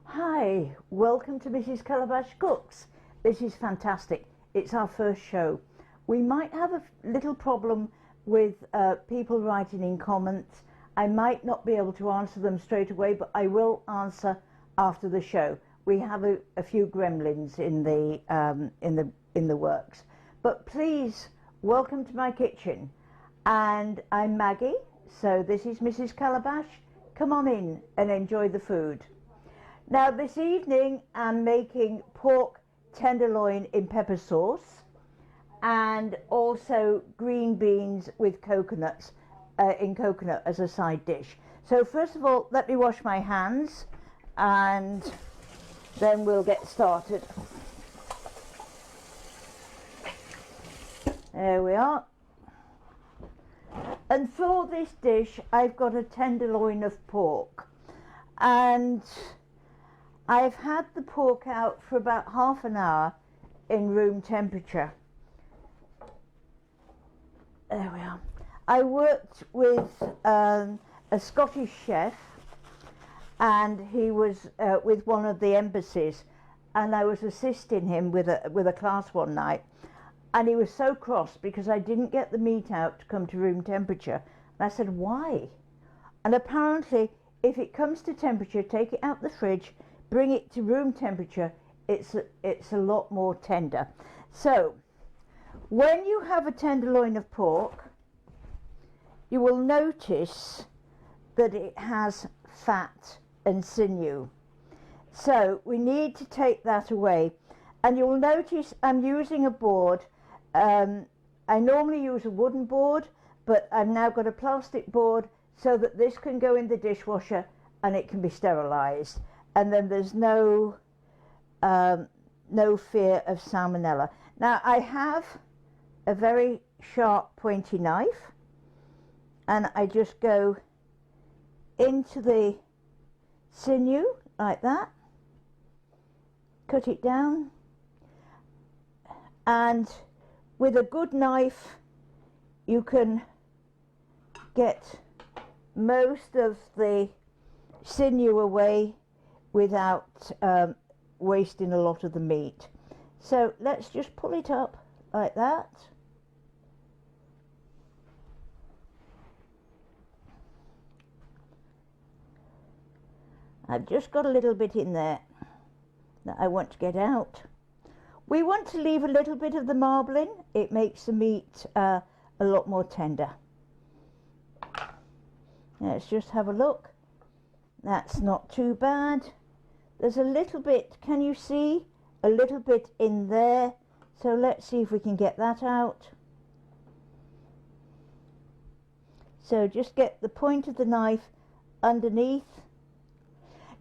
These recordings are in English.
Hi, welcome to Mrs. Calabash Cooks. This is fantastic. It's our first show. We might have a little problem with people writing in comments. I might not be able to answer them straight away, but I will answer after the show. We have a few gremlins in the works. But please, welcome to my kitchen. And I'm Maggie, so this is Mrs. Calabash. Come on in and enjoy the food. Now this evening I'm making pork tenderloin in pepper sauce and also green beans with coconuts in coconut as a side dish. So first of all, let me wash my hands and then we'll get started. There we are. And for this dish I've got a tenderloin of pork, and I've had the pork out for about half an hour in room temperature. There we are. I worked with a Scottish chef, and he was with one of the embassies, and I was assisting him with a class one night, and he was so cross because I didn't get the meat out to come to room temperature. And I said, why? And apparently if it comes to temperature, take it out the fridge, bring it to room temperature, it's a lot more tender. So when you have a tenderloin of pork, you will notice that it has fat and sinew. So we need to take that away. And you'll notice I'm using a board. I normally use a wooden board, but I've now got a plastic board so that this can go in the dishwasher and it can be sterilized. And then there's no fear of salmonella. Now I have a very sharp pointy knife, and I just go into the sinew like that, cut it down, and with a good knife you can get most of the sinew away without wasting a lot of the meat. So let's just pull it up like that. I've just got a little bit in there that I want to get out. We want to leave a little bit of the marbling. It makes the meat a lot more tender. Let's just have a look. That's not too bad. There's a little bit, can you see? A little bit in there. So let's see if we can get that out. So just get the point of the knife underneath.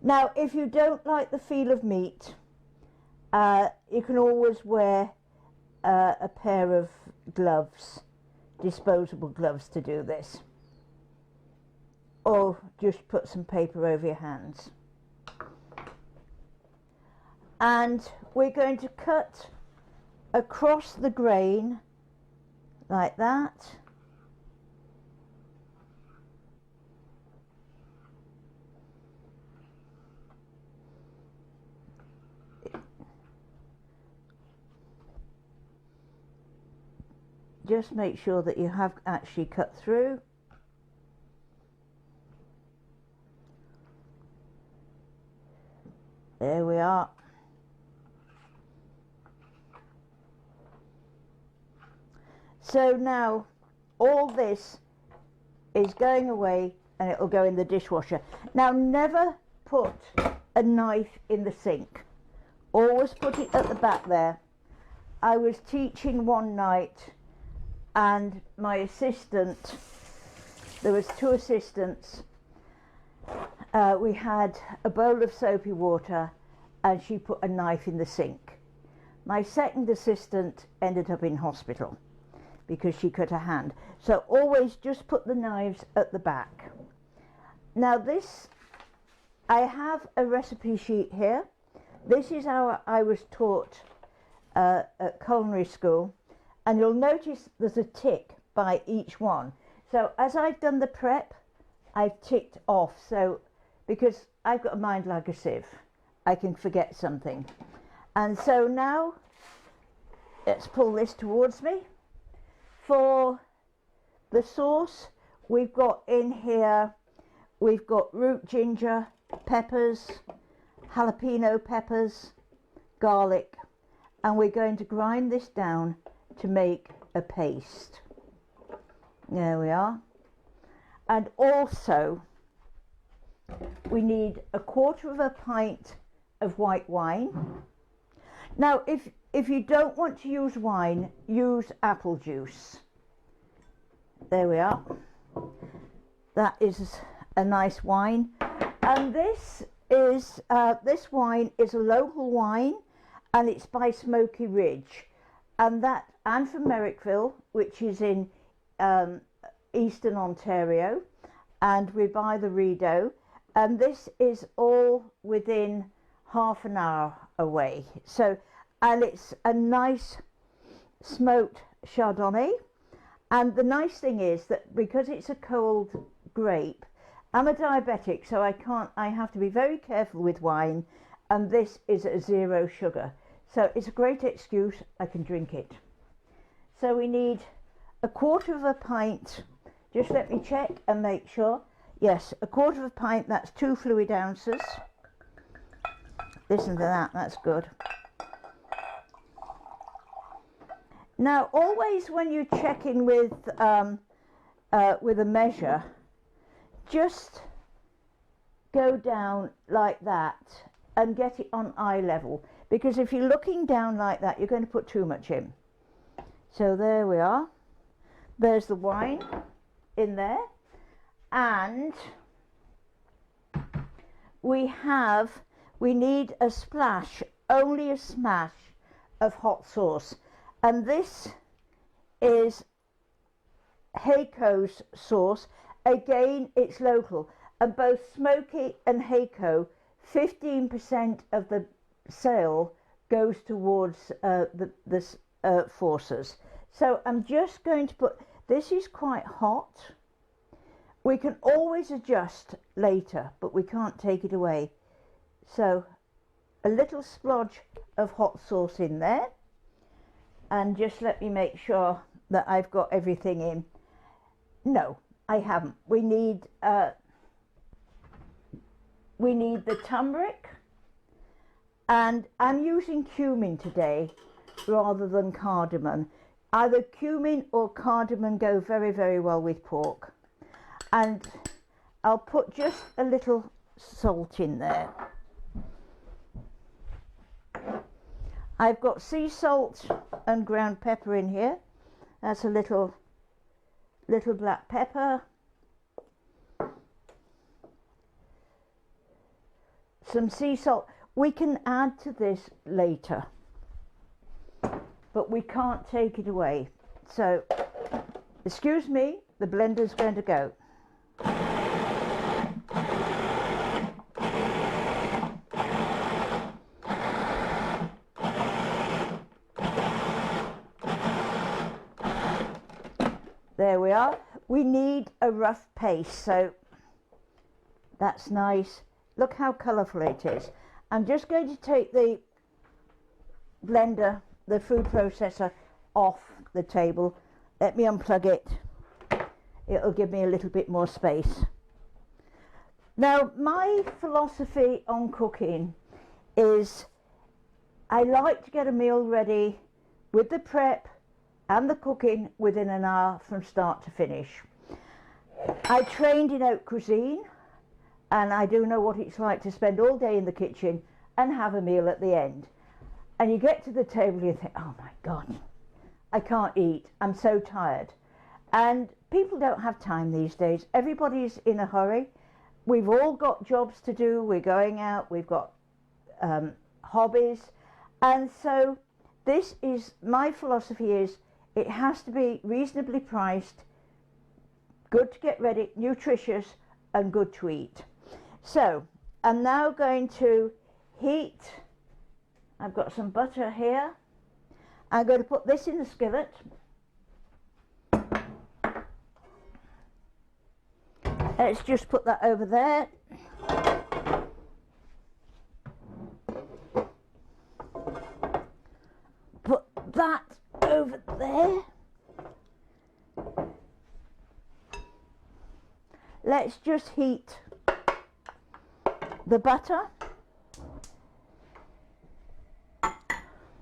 Now if you don't like the feel of meat, you can always wear a pair of gloves, disposable gloves, to do this. Or just put some paper over your hands. And we're going to cut across the grain like that. Just make sure that you have actually cut through. There we are. So now all this is going away and it will go in the dishwasher. Now never put a knife in the sink. Always put it at the back there. I was teaching one night and my assistant, there was two assistants, we had a bowl of soapy water and she put a knife in the sink. My second assistant ended up in hospital because she cut her hand. So always just put the knives at the back. Now this, I have a recipe sheet here. This is how I was taught at culinary school, and you'll notice there's a tick by each one. So as I've done the prep, I've ticked off, so because I've got a mind like a sieve, I can forget something. And so now, let's pull this towards me. For the sauce, we've got in here, we've got root ginger, peppers, jalapeno peppers, garlic, and we're going to grind this down to make a paste. There we are. And also, we need 1/4 of a pint of white wine. Now, if you don't want to use wine, use apple juice. There we are. That is a nice wine. And this wine is a local wine, and it's by Smokie Ridge. And from Merrickville, which is in Eastern Ontario, and we buy the Rideau. And this is all within half an hour away. So, and it's a nice smoked Chardonnay. And the nice thing is that because it's a cold grape, I'm a diabetic, so I have to be very careful with wine, and this is a 0 sugar. So it's a great excuse, I can drink it. So we need 1/4 of a pint, just let me check and make sure. Yes, 1/4 of a pint, that's 2 fluid ounces. Listen to that, that's good. Now, always when you're checking with a measure, just go down like that and get it on eye level, because if you're looking down like that, you're going to put too much in. So there we are. There's the wine in there, and we need a splash, only a smash of hot sauce. And this is Haico's sauce. Again, it's local. And both Smokie and Haico, 15% of the sale goes towards the forces. So I'm just going to put, this is quite hot. We can always adjust later, but we can't take it away. So a little splodge of hot sauce in there. And just let me make sure that I've got everything in. No, I haven't. We need the turmeric, and I'm using cumin today rather than cardamon. Either cumin or cardamon go very, very well with pork. And I'll put just a little salt in there. I've got sea salt and ground pepper in here. That's a little black pepper. Some sea salt. We can add to this later, but we can't take it away. So, excuse me, the blender's going to go. There we are. We need a rough paste, so that's nice. Look how colourful it is. I'm just going to take the blender, the food processor, off the table. Let me unplug it. It'll give me a little bit more space. Now, my philosophy on cooking is I like to get a meal ready with the prep and the cooking within an hour from start to finish. I trained in haute cuisine, and I do know what it's like to spend all day in the kitchen and have a meal at the end. And you get to the table and you think, oh my God, I can't eat, I'm so tired. And people don't have time these days. Everybody's in a hurry. We've all got jobs to do, we're going out, we've got hobbies. And so this is, my philosophy is, it has to be reasonably priced, good to get ready, nutritious, and good to eat. So I'm now going to heat, I've got some butter here. I'm going to put this in the skillet. Let's just put that over there. that over there. Let's just heat the butter.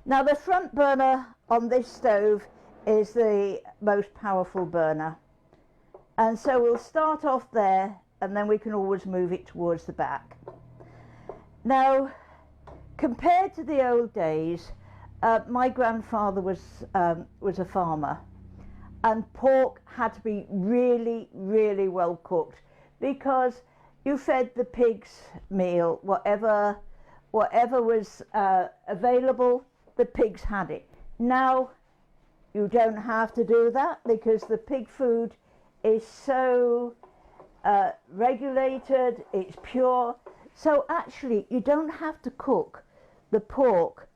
Now the front burner on this stove is the most powerful burner, and so we'll start off there and then we can always move it towards the back. Now, compared to the old days, my grandfather was a farmer, and pork had to be really, really well cooked, because you fed the pigs meal, whatever was available, the pigs had it. Now you don't have to do that, because the pig food is so regulated, it's pure. So actually you don't have to cook the pork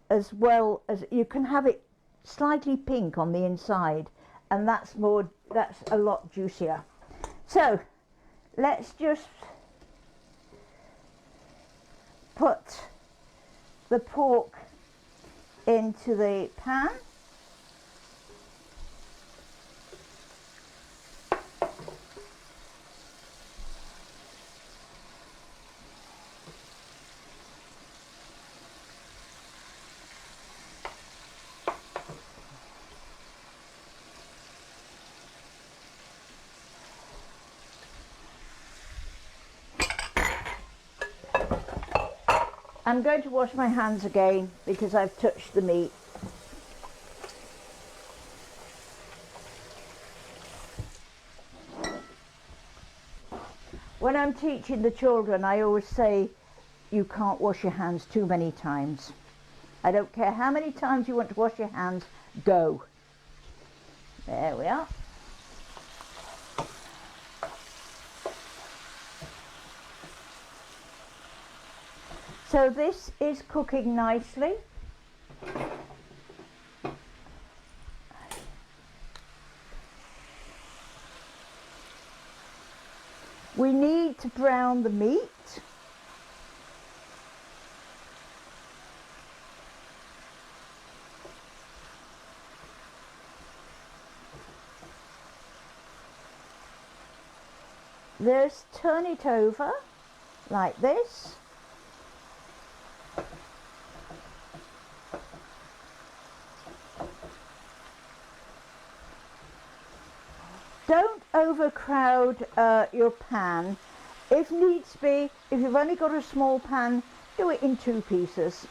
as well as, you can have it slightly pink on the inside, and that's a lot juicier. So let's just put the pork into the pan. I'm going to wash my hands again because I've touched the meat. When I'm teaching the children, I always say you can't wash your hands too many times. I don't care how many times you want to wash your hands, go. There we are. So this is cooking nicely. We need to brown the meat. Just turn it over like this. Don't overcrowd your pan. If needs be, if you've only got a small pan, do it in 2 pieces.